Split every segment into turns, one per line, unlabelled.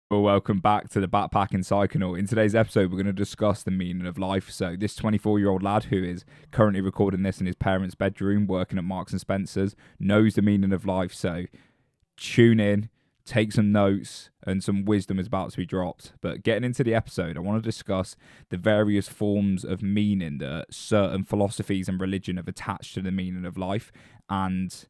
Well, welcome back to the Backpacking Psychonaut. In today's episode, we're going to discuss the meaning of life. So, this 24-year-old lad who is currently recording this in his parents' bedroom, working at Marks and Spencer's, knows the meaning of life. So, tune in, take some notes, and some wisdom is about to be dropped. But getting into the episode, I want to discuss the various forms of meaning that certain philosophies and religion have attached to the meaning of life, and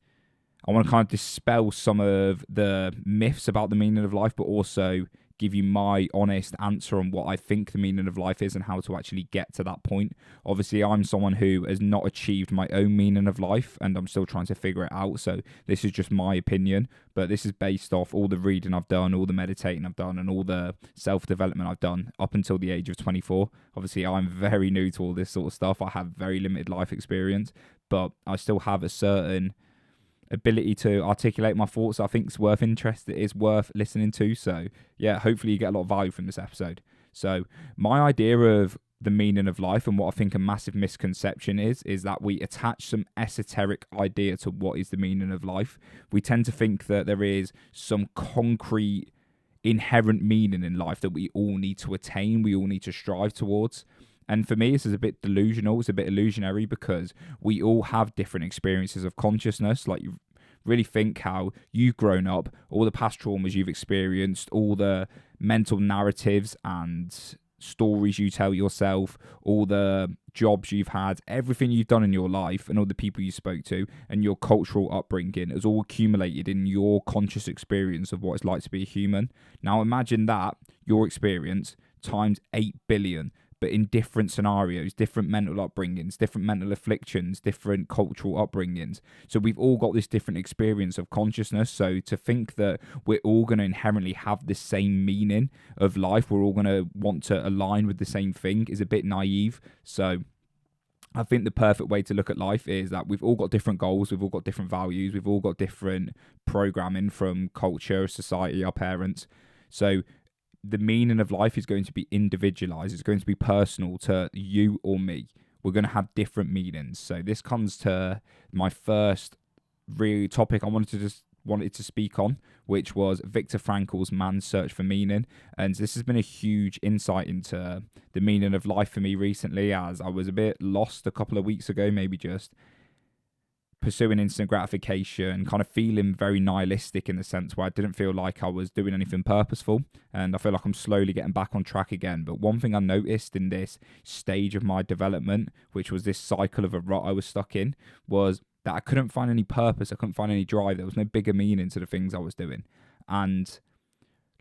I want to kind of dispel some of the myths about the meaning of life, but also give you my honest answer on what I think the meaning of life is and how to actually get to that point. Obviously, I'm someone who has not achieved my own meaning of life and I'm still trying to figure it out. So this is just my opinion, but this is based off all the reading I've done, all the meditating I've done, and all the self-development I've done up until the age of 24. Obviously, I'm very new to all this sort of stuff. I have very limited life experience, but I still have a certain ability to articulate my thoughts. I think it's worth listening to. So yeah, hopefully you get a lot of value from this episode. So my idea of the meaning of life and what I think a massive misconception is that we attach some esoteric idea to what is the meaning of life. We tend to think that there is some concrete inherent meaning in life that we all need to attain, we all need to strive towards. And for me, this is a bit delusional. It's a bit illusionary because we all have different experiences of consciousness. Like, you really think how you've grown up, all the past traumas you've experienced, all the mental narratives and stories you tell yourself, all the jobs you've had, everything you've done in your life, and all the people you spoke to, and your cultural upbringing has all accumulated in your conscious experience of what it's like to be a human. Now imagine that, your experience, times 8 billion, but in different scenarios, different mental upbringings, different mental afflictions, different cultural upbringings. So we've all got this different experience of consciousness. So to think that we're all going to inherently have the same meaning of life, we're all going to want to align with the same thing, is a bit naive. So I think the perfect way to look at life is that we've all got different goals, we've all got different values, we've all got different programming from culture, society, our parents. So the meaning of life is going to be individualized. It's going to be personal to you or me. We're going to have different meanings. So this comes to my first real topic I wanted to speak on, which was Viktor Frankl's Man's Search for Meaning. And this has been a huge insight into the meaning of life for me recently, as I was a bit lost a couple of weeks ago, maybe just pursuing instant gratification, kind of feeling very nihilistic in the sense where I didn't feel like I was doing anything purposeful, and I feel like I'm slowly getting back on track again. But one thing I noticed in this stage of my development, which was this cycle of a rut I was stuck in, was that I couldn't find any purpose, I couldn't find any drive, there was no bigger meaning to the things I was doing. And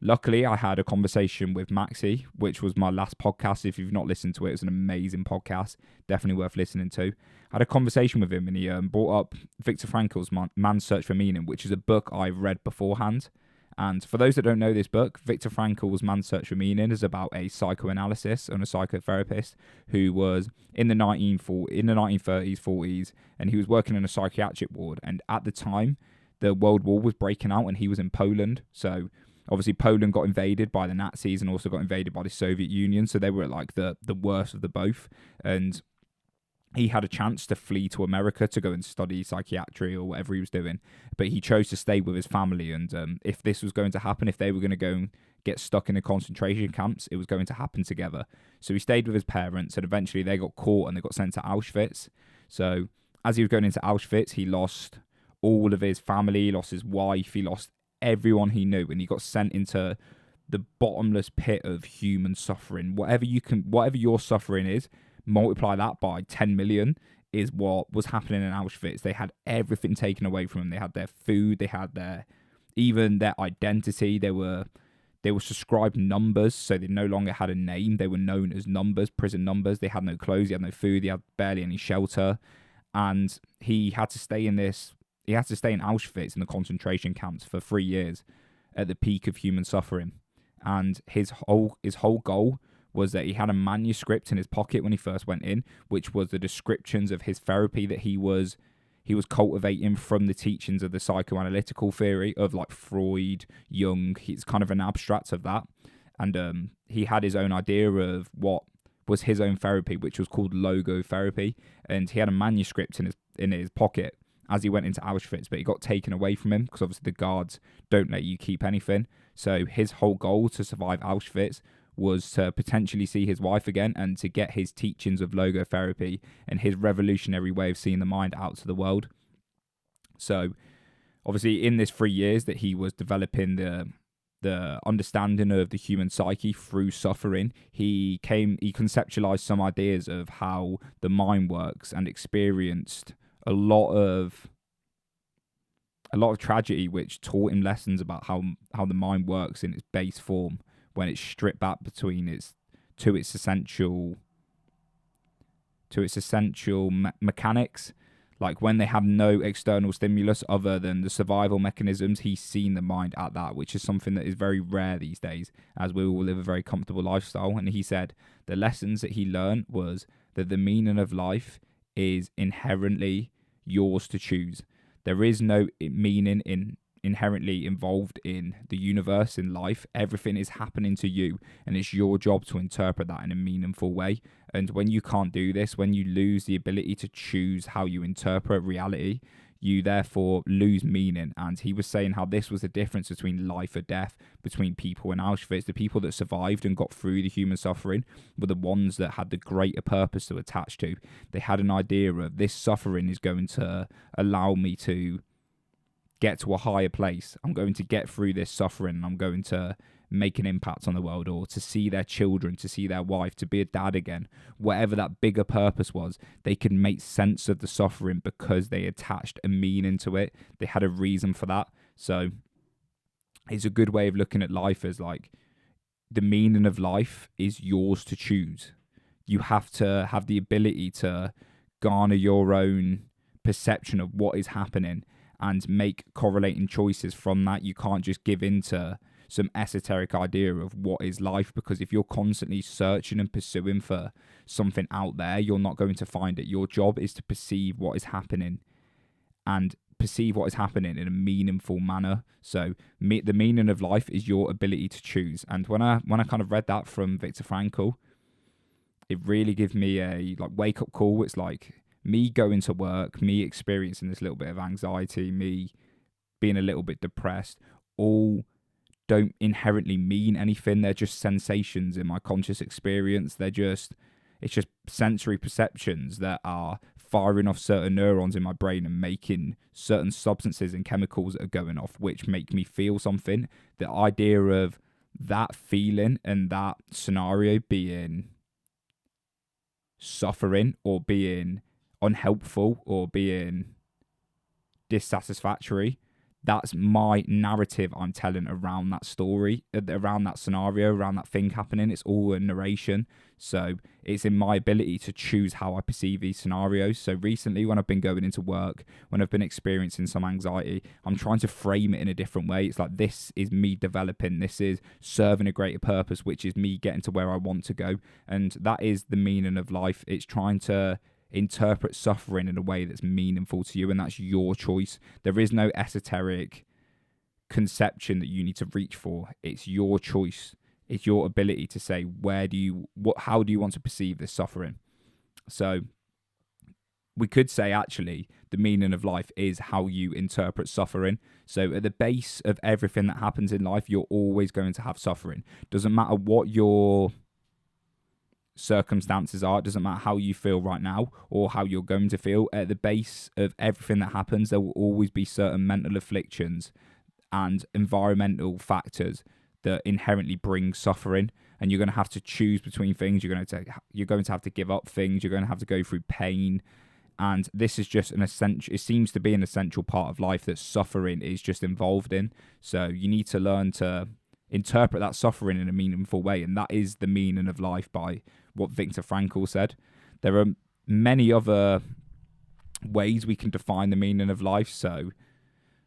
luckily, I had a conversation with Maxi, which was my last podcast. If you've not listened to it, it's an amazing podcast, definitely worth listening to. I had a conversation with him, and he brought up Viktor Frankl's Man's Search for Meaning, which is a book I've read beforehand. And for those that don't know this book, Viktor Frankl's Man's Search for Meaning is about a psychoanalyst and a psychotherapist who was in the 1930s, 40s, and he was working in a psychiatric ward. And at the time, the World War was breaking out, and he was in Poland. So obviously, Poland got invaded by the Nazis and also got invaded by the Soviet Union. So they were like the worst of the both. And he had a chance to flee to America to go and study psychiatry or whatever he was doing. But he chose to stay with his family. And if this was going to happen, if they were going to go and get stuck in the concentration camps, it was going to happen together. So he stayed with his parents, and eventually they got caught and they got sent to Auschwitz. So as he was going into Auschwitz, he lost all of his family, he lost his wife, he lost everyone he knew, and he got sent into the bottomless pit of human suffering. Whatever your suffering is, multiply that by 10 million is what was happening in Auschwitz. They had everything taken away from them. They had their food, they had even their identity. They were subscribed numbers, so they no longer had a name. They were known as numbers, prison numbers. They had no clothes, they had no food, they had barely any shelter. And he had to stay in Auschwitz in the concentration camps for 3 years at the peak of human suffering. And his whole goal was that he had a manuscript in his pocket when he first went in, which was the descriptions of his therapy that he was cultivating from the teachings of the psychoanalytical theory of like Freud, Jung. He's kind of an abstract of that. And he had his own idea of what was his own therapy, which was called logotherapy. And he had a manuscript in his pocket as he went into Auschwitz, but it got taken away from him because obviously the guards don't let you keep anything. So his whole goal to survive Auschwitz was to potentially see his wife again and to get his teachings of logotherapy and his revolutionary way of seeing the mind out to the world. So obviously in this 3 years that he was developing the understanding of the human psyche through suffering, he conceptualized some ideas of how the mind works and experienced a lot of tragedy, which taught him lessons about how the mind works in its base form when it's stripped back between its essential mechanics. Like when they have no external stimulus other than the survival mechanisms, he's seen the mind at that, which is something that is very rare these days, as we all live a very comfortable lifestyle. And he said the lessons that he learned was that the meaning of life is inherently yours to choose. There is no meaning inherently involved in the universe, in life. Everything is happening to you, and it's your job to interpret that in a meaningful way. And when you can't do this, when you lose the ability to choose how you interpret reality, you therefore lose meaning. And he was saying how this was the difference between life or death, between people in Auschwitz. The people that survived and got through the human suffering were the ones that had the greater purpose to attach to. They had an idea of, this suffering is going to allow me to get to a higher place. I'm going to get through this suffering, and I'm going to make an impact on the world, or to see their children, to see their wife, to be a dad again. Whatever that bigger purpose was, they could make sense of the suffering because they attached a meaning to it. They had a reason for that. So it's a good way of looking at life, as like, the meaning of life is yours to choose. You have to have the ability to garner your own perception of what is happening and make correlating choices from that. You can't just give into some esoteric idea of what is life, because if you're constantly searching and pursuing for something out there, you're not going to find it. Your job is to perceive what is happening, and perceive what is happening in a meaningful manner. So the meaning of life is your ability to choose. And when I kind of read that from Viktor Frankl, it really gave me a wake up call. It's like me going to work, me experiencing this little bit of anxiety, me being a little bit depressed, all don't inherently mean anything. They're just sensations in my conscious experience. It's just sensory perceptions that are firing off certain neurons in my brain and making certain substances and chemicals that are going off, which make me feel something. The idea of that feeling and that scenario being suffering or being unhelpful or being dissatisfactory, that's my narrative I'm telling around that story, around that scenario, around that thing happening. It's all a narration. So it's in my ability to choose how I perceive these scenarios. So recently, when I've been going into work, when I've been experiencing some anxiety, I'm trying to frame it in a different way. It's like, this is me developing. This is serving a greater purpose, which is me getting to where I want to go. And that is the meaning of life. It's trying to interpret suffering in a way that's meaningful to you, and that's your choice. There is no esoteric conception that you need to reach for. It's your choice. It's your ability to say, how do you want to perceive this suffering? So we could say, actually, the meaning of life is how you interpret suffering. So at the base of everything that happens in life, you're always going to have suffering. Doesn't matter what your circumstances are, it doesn't matter how you feel right now or how you're going to feel. At the base of everything that happens, there will always be certain mental afflictions and environmental factors that inherently bring suffering, and you're going to have to choose between things. You're going to have to give up things. You're going to have to go through pain, and this is just it seems to be an essential part of life that suffering is just involved in. So you need to learn to interpret that suffering in a meaningful way, and that is the meaning of life by what Viktor Frankl said. There are many other ways we can define the meaning of life. So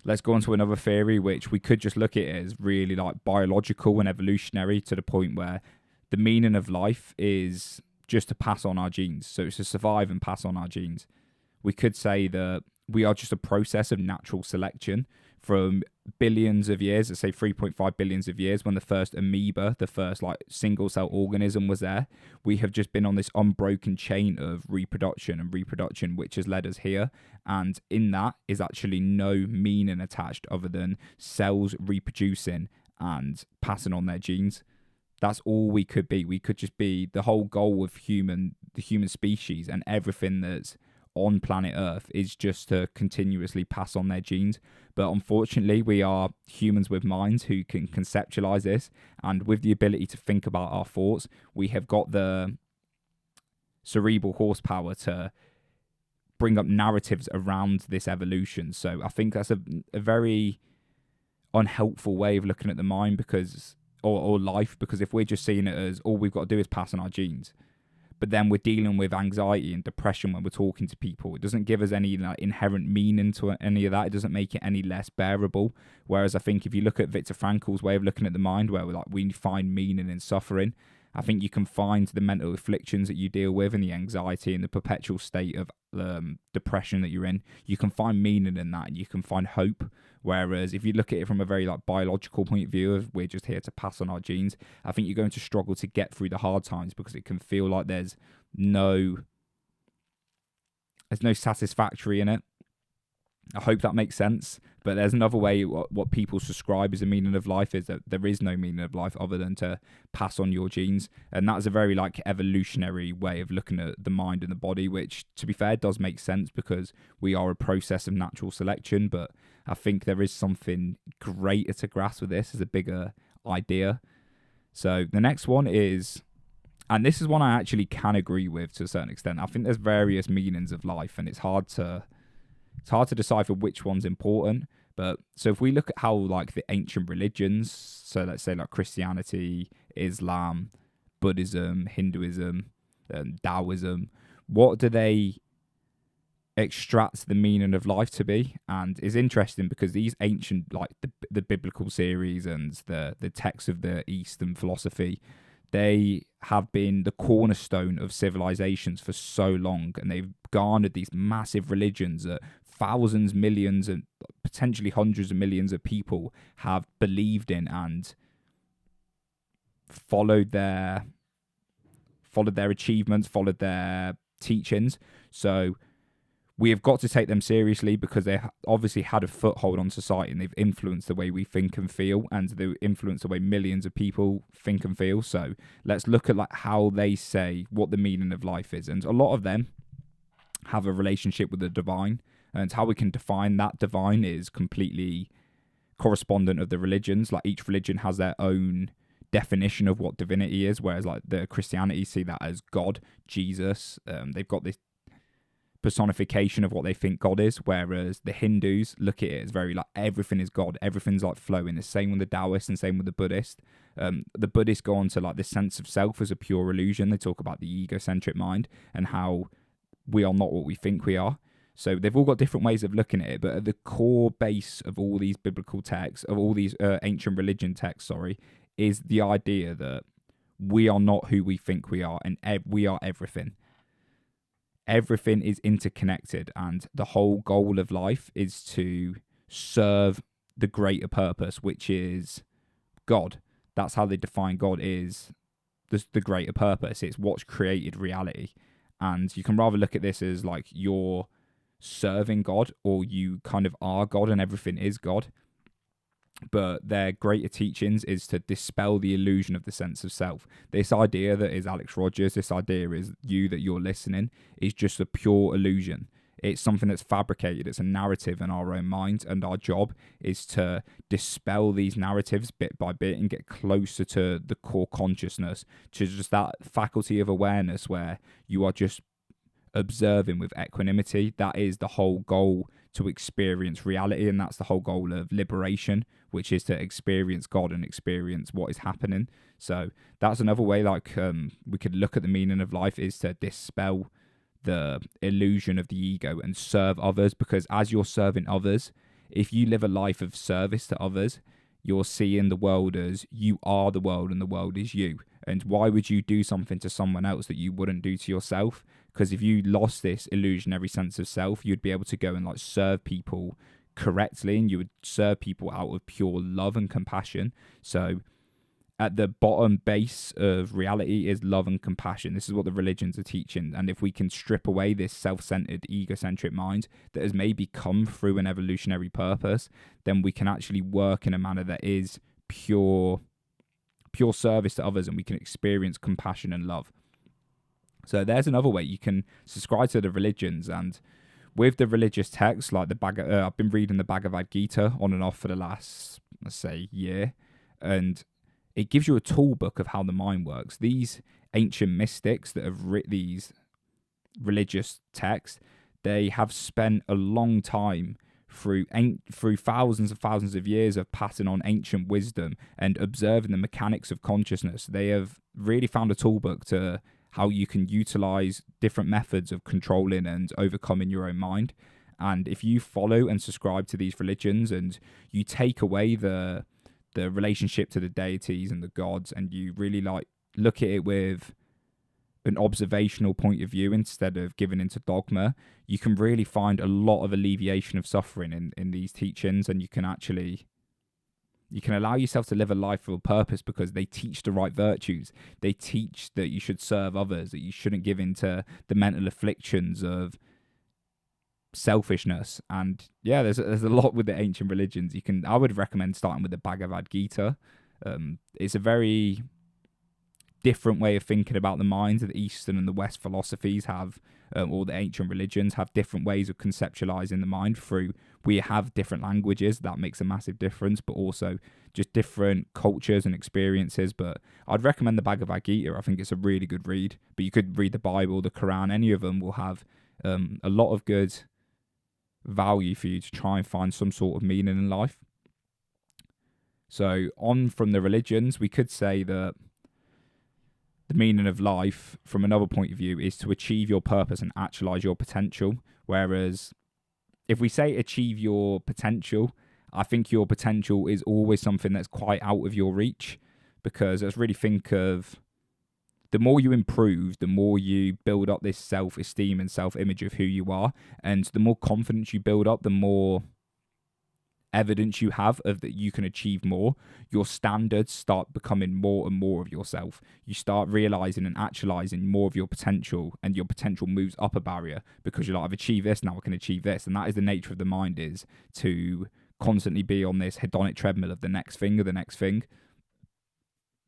let's go on to another theory, which we could just look at it as really like biological and evolutionary, to the point where the meaning of life is just to pass on our genes. So it's to survive and pass on our genes. We could say that we are just a process of natural selection. from billions of years, let's say 3.5 billions of years, when the first amoeba, the first like single cell organism was there. We have just been on this unbroken chain of reproduction and reproduction, which has led us here. And in that is actually no meaning attached other than cells reproducing and passing on their genes. That's all we could be. We could just be the whole goal of the human species, and everything that's on planet Earth is just to continuously pass on their genes. But unfortunately, we are humans with minds who can conceptualize this, and with the ability to think about our thoughts, we have got the cerebral horsepower to bring up narratives around this evolution. So I think that's a very unhelpful way of looking at the mind, because or life, because if we're just seeing it as all we've got to do is pass on our genes, but then we're dealing with anxiety and depression when we're talking to people, it doesn't give us any inherent meaning to any of that. It doesn't make it any less bearable. Whereas I think if you look at Viktor Frankl's way of looking at the mind, where we find meaning in suffering, I think you can find the mental afflictions that you deal with and the anxiety and the perpetual state of depression that you're in. You can find meaning in that, and you can find hope. Whereas if you look at it from a very biological point of view of we're just here to pass on our genes, I think you're going to struggle to get through the hard times, because it can feel like there's no satisfactory in it. I hope that makes sense. But there's another way, what people subscribe as a meaning of life is that there is no meaning of life other than to pass on your genes. And that's a very evolutionary way of looking at the mind and the body, which, to be fair, does make sense, because we are a process of natural selection. But I think there is something greater to grasp with this as a bigger idea. So the next one is, and this is one I actually can agree with to a certain extent. I think there's various meanings of life, and it's hard to decipher which one's important. But so if we look at how the ancient religions, so let's say Christianity, Islam, Buddhism, Hinduism, Taoism, what do they extract the meaning of life to be? And it's interesting because these ancient, the biblical series and the texts of the Eastern philosophy, they have been the cornerstone of civilizations for so long, and they've garnered these massive religions that thousands, millions, and potentially hundreds of millions of people have believed in and followed their achievements, followed their teachings. So we have got to take them seriously, because they obviously had a foothold on society, and they've influenced the way we think and feel, and they influence the way millions of people think and feel. So let's look at how they say what the meaning of life is. And a lot of them have a relationship with the divine, and how we can define that divine is completely correspondent of the religions. Each religion has their own definition of what divinity is, whereas the Christianity see that as God, Jesus. They've got this personification of what they think God is, whereas the Hindus look at it as very everything is God, everything's flowing. The same with the Taoists and same with the Buddhists. The Buddhists go on to the sense of self as a pure illusion. They talk about the egocentric mind and how we are not what we think we are. So they've all got different ways of looking at it, but at the core base of all these biblical texts, of all these ancient religion texts, is the idea that we are not who we think we are, and we are everything. Everything is interconnected, and the whole goal of life is to serve the greater purpose, which is God. That's how they define God, is the greater purpose. It's what's created reality. And you can rather look at this as you're serving God, or you kind of are God and everything is God. But their greater teachings is to dispel the illusion of the sense of self. This idea that is Alex Rogers, this idea is you, that you're listening, is just a pure illusion. It's something that's fabricated. It's a narrative in our own minds, and our job is to dispel these narratives bit by bit and get closer to the core consciousness, to just that faculty of awareness where you are just observing with equanimity. That is the whole goal, to experience reality, and that's the whole goal of liberation, which is to experience God and experience what is happening. So that's another way we could look at the meaning of life, is to dispel the illusion of the ego and serve others, because as you're serving others, if you live a life of service to others, you're seeing the world as you are the world and the world is you. And why would you do something to someone else that you wouldn't do to yourself? Because if you lost this illusionary sense of self, you'd be able to go and serve people correctly and you would serve people out of pure love and compassion. So at the bottom base of reality is love and compassion. This is what the religions are teaching. And if we can strip away this self-centered, egocentric mind that has maybe come through an evolutionary purpose, then we can actually work in a manner that is pure service to others, and we can experience compassion and love. So there's another way you can subscribe to the religions. And with the religious texts, like I've been reading the Bhagavad Gita on and off for the last, let's say, year, and it gives you a tool book of how the mind works. These ancient mystics that have written these religious texts, they have spent a long time through thousands and thousands of years of passing on ancient wisdom and observing the mechanics of consciousness. They have really found a tool book to how you can utilize different methods of controlling and overcoming your own mind. And if you follow and subscribe to these religions and you take away the relationship to the deities and the gods, and you really look at it with an observational point of view instead of giving into dogma, you can really find a lot of alleviation of suffering in these teachings. And you can allow yourself to live a life of purpose because they teach the right virtues. They teach that you should serve others, that you shouldn't give into the mental afflictions of selfishness. And yeah, there's a lot with the ancient religions. I would recommend starting with the Bhagavad Gita. It's a very different way of thinking about the mind. The Eastern and the West philosophies have, or the ancient religions have different ways of conceptualizing the mind through. We have different languages, that makes a massive difference, but also just different cultures and experiences. But I'd recommend the Bhagavad Gita. I think it's a really good read. But you could read the Bible, the Quran. Any of them will have a lot of good value for you to try and find some sort of meaning in life. So on from the religions, we could say that the meaning of life from another point of view is to achieve your purpose and actualize your potential. Whereas if we say achieve your potential, I think your potential is always something that's quite out of your reach, because let's really think of the more you improve, the more you build up this self-esteem and self-image of who you are. And the more confidence you build up, the more evidence you have of that you can achieve more. Your standards start becoming more and more of yourself. You start realizing and actualizing more of your potential, and your potential moves up a barrier because you're like, I've achieved this, now I can achieve this. And that is the nature of the mind, is to constantly be on this hedonic treadmill of the next thing,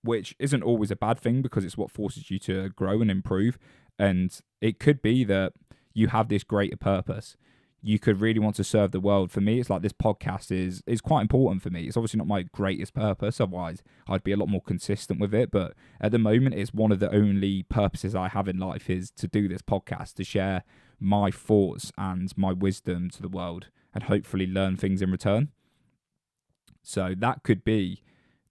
which isn't always a bad thing because it's what forces you to grow and improve. And it could be that you have this greater purpose. You could really want to serve the world. For me, it's like this podcast is quite important for me. It's obviously not my greatest purpose, otherwise I'd be a lot more consistent with it. But at the moment, it's one of the only purposes I have in life, is to do this podcast, to share my thoughts and my wisdom to the world and hopefully learn things in return. So that could be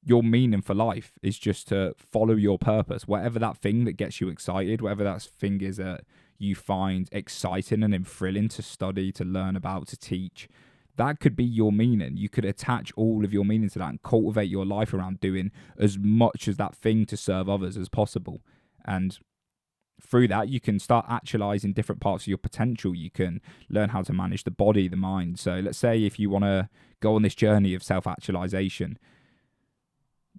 your meaning for life, is just to follow your purpose, whatever that thing that gets you excited, whatever that thing is that you find exciting and thrilling to study, to learn about, to teach. That could be your meaning. You could attach all of your meaning to that and cultivate your life around doing as much as that thing to serve others as possible. And through that, you can start actualizing different parts of your potential. You can learn how to manage the body, the mind. So let's say if you want to go on this journey of self-actualization,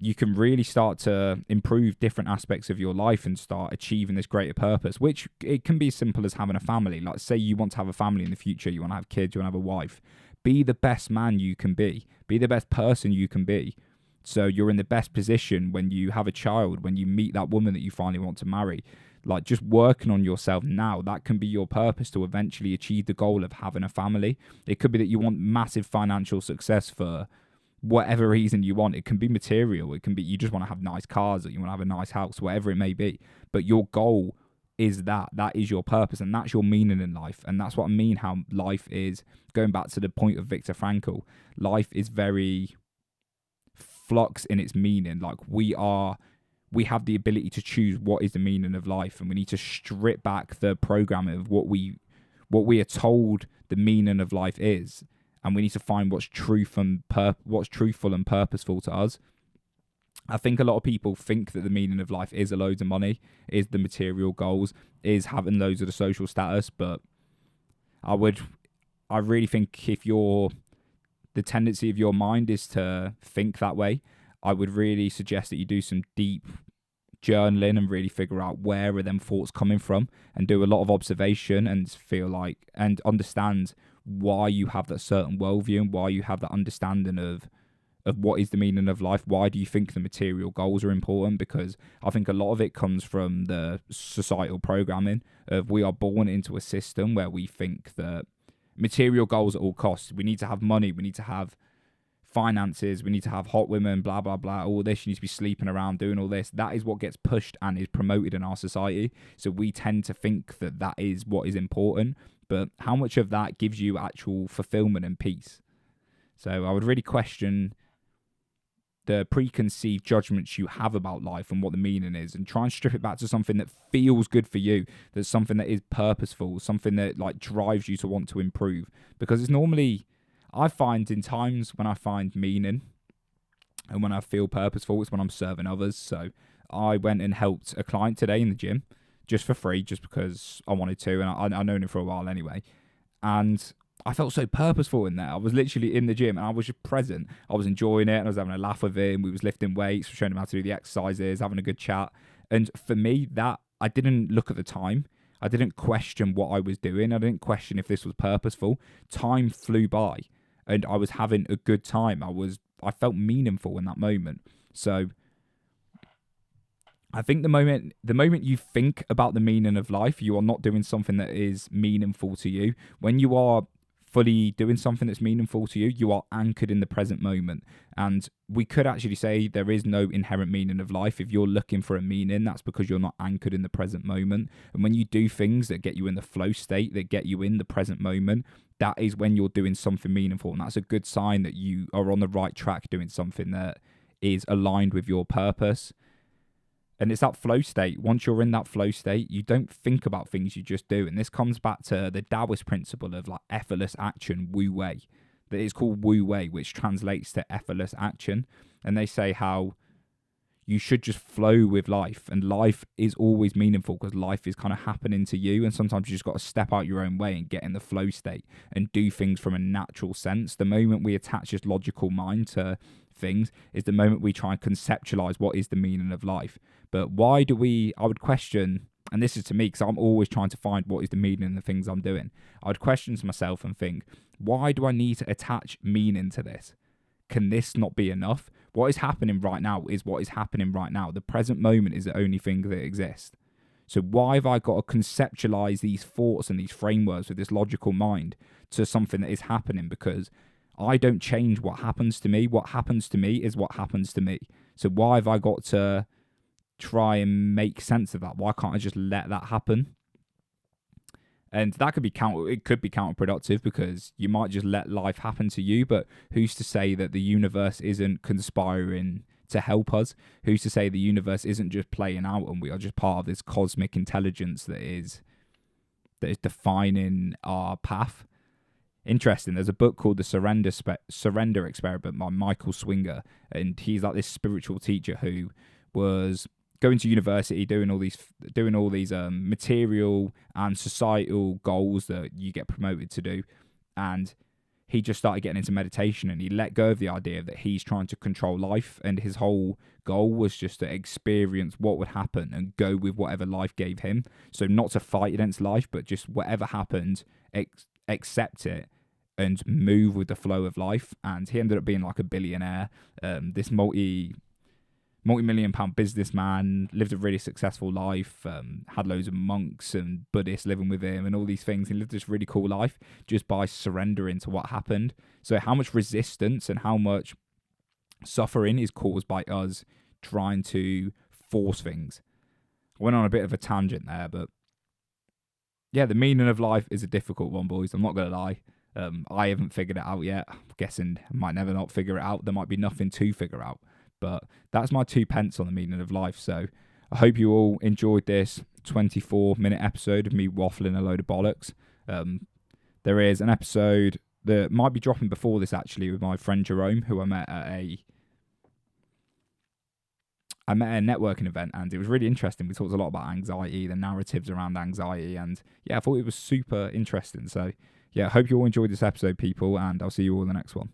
you can really start to improve different aspects of your life and start achieving this greater purpose, which it can be as simple as having a family. Like, say you want to have a family in the future, you want to have kids, you want to have a wife. Be the best man you can be. Be the best person you can be. So you're in the best position when you have a child, when you meet that woman that you finally want to marry. Like, just working on yourself now, that can be your purpose to eventually achieve the goal of having a family. It could be that you want massive financial success for whatever reason you want. It can be material. It can be you just want to have nice cars, or you want to have a nice house, whatever it may be. But your goal is that is your purpose, and that's your meaning in life. And that's what I mean, how life is, going back to the point of Viktor Frankl, life is very flux in its meaning. Like, we have the ability to choose what is the meaning of life, and we need to strip back the programming of what we are told the meaning of life is. And we need to find what's truthful and purposeful to us. I think a lot of people think that the meaning of life is a load of money, is the material goals, is having loads of the social status. But I really think if you're the tendency of your mind is to think that way, I would really suggest that you do some deep journaling and really figure out where are them thoughts coming from, and do a lot of observation and feel like and understand why you have that certain worldview and why you have that understanding of what is the meaning of life. Why do you think the material goals are important? Because I think a lot of it comes from the societal programming of we are born into a system where we think that material goals at all costs. We need to have money. We need to have finances. We need to have hot women, blah, blah, blah. All this. You need to be sleeping around doing all this. That is what gets pushed and is promoted in our society. So we tend to think that that is what is important. But how much of that gives you actual fulfillment and peace? So I would really question the preconceived judgments you have about life and what the meaning is, and try and strip it back to something that feels good for you, that's something that is purposeful, something that like drives you to want to improve. Because it's normally, I find in times when I find meaning and when I feel purposeful, it's when I'm serving others. So I went and helped a client today in the gym just for free, just because I wanted to, and I've known him for a while anyway. And I felt so purposeful in there. I was literally in the gym and I was just present. I was enjoying it and I was having a laugh with him. We was lifting weights, showing him how to do the exercises, having a good chat. And for me, that I didn't look at the time. I didn't question what I was doing. I didn't question if this was purposeful. Time flew by and I was having a good time. I felt meaningful in that moment. So I think the moment you think about the meaning of life, you are not doing something that is meaningful to you. When you are fully doing something that's meaningful to you, you are anchored in the present moment. And we could actually say there is no inherent meaning of life. If you're looking for a meaning, that's because you're not anchored in the present moment. And when you do things that get you in the flow state, that get you in the present moment, that is when you're doing something meaningful. And that's a good sign that you are on the right track doing something that is aligned with your purpose. And it's that flow state. Once you're in that flow state, you don't think about things, you just do. And this comes back to the Taoist principle of like effortless action, Wu Wei. That is called Wu Wei, which translates to effortless action. And they say how you should just flow with life. And life is always meaningful because life is kind of happening to you. And sometimes you just got to step out your own way and get in the flow state and do things from a natural sense. The moment we attach this logical mind to things is the moment we try and conceptualize what is the meaning of life. But why do I would question, and this is to me because I'm always trying to find what is the meaning in the things I'm doing. I would question to myself and think, why do I need to attach meaning to this? Can this not be enough? What is happening right now is what is happening right now. The present moment is the only thing that exists. So why have I got to conceptualize these thoughts and these frameworks with this logical mind to something that is happening? Because I don't change what happens to me. What happens to me is what happens to me. So why have I got to try and make sense of that? Why can't I just let that happen? And that could be counterproductive because you might just let life happen to you, but who's to say that the universe isn't conspiring to help us? Who's to say the universe isn't just playing out and we are just part of this cosmic intelligence that is defining our path? Interesting. There's a book called The Surrender Experiment by Michael Swinger, and he's like this spiritual teacher who was going to university, doing all these material and societal goals that you get promoted to do, and he just started getting into meditation, and he let go of the idea that he's trying to control life, and his whole goal was just to experience what would happen and go with whatever life gave him. So not to fight against life, but just whatever happened, accept it and move with the flow of life. And he ended up being like a billionaire, this multi-million-pound businessman, lived a really successful life, had loads of monks and Buddhists living with him and all these things. He lived this really cool life just by surrendering to what happened. So how much resistance and how much suffering is caused by us trying to force things. I went on a bit of a tangent there, but yeah, the meaning of life is a difficult one, boys. I'm not going to lie. I haven't figured it out yet. I'm guessing I might never not figure it out. There might be nothing to figure out. But that's my 2 pence on the meaning of life. So I hope you all enjoyed this 24-minute episode of me waffling a load of bollocks. There is an episode that might be dropping before this, actually, with my friend Jerome, who I met at a networking event, and it was really interesting. We talked a lot about anxiety, the narratives around anxiety, and yeah, I thought it was super interesting. So yeah, I hope you all enjoyed this episode, people, and I'll see you all in the next one.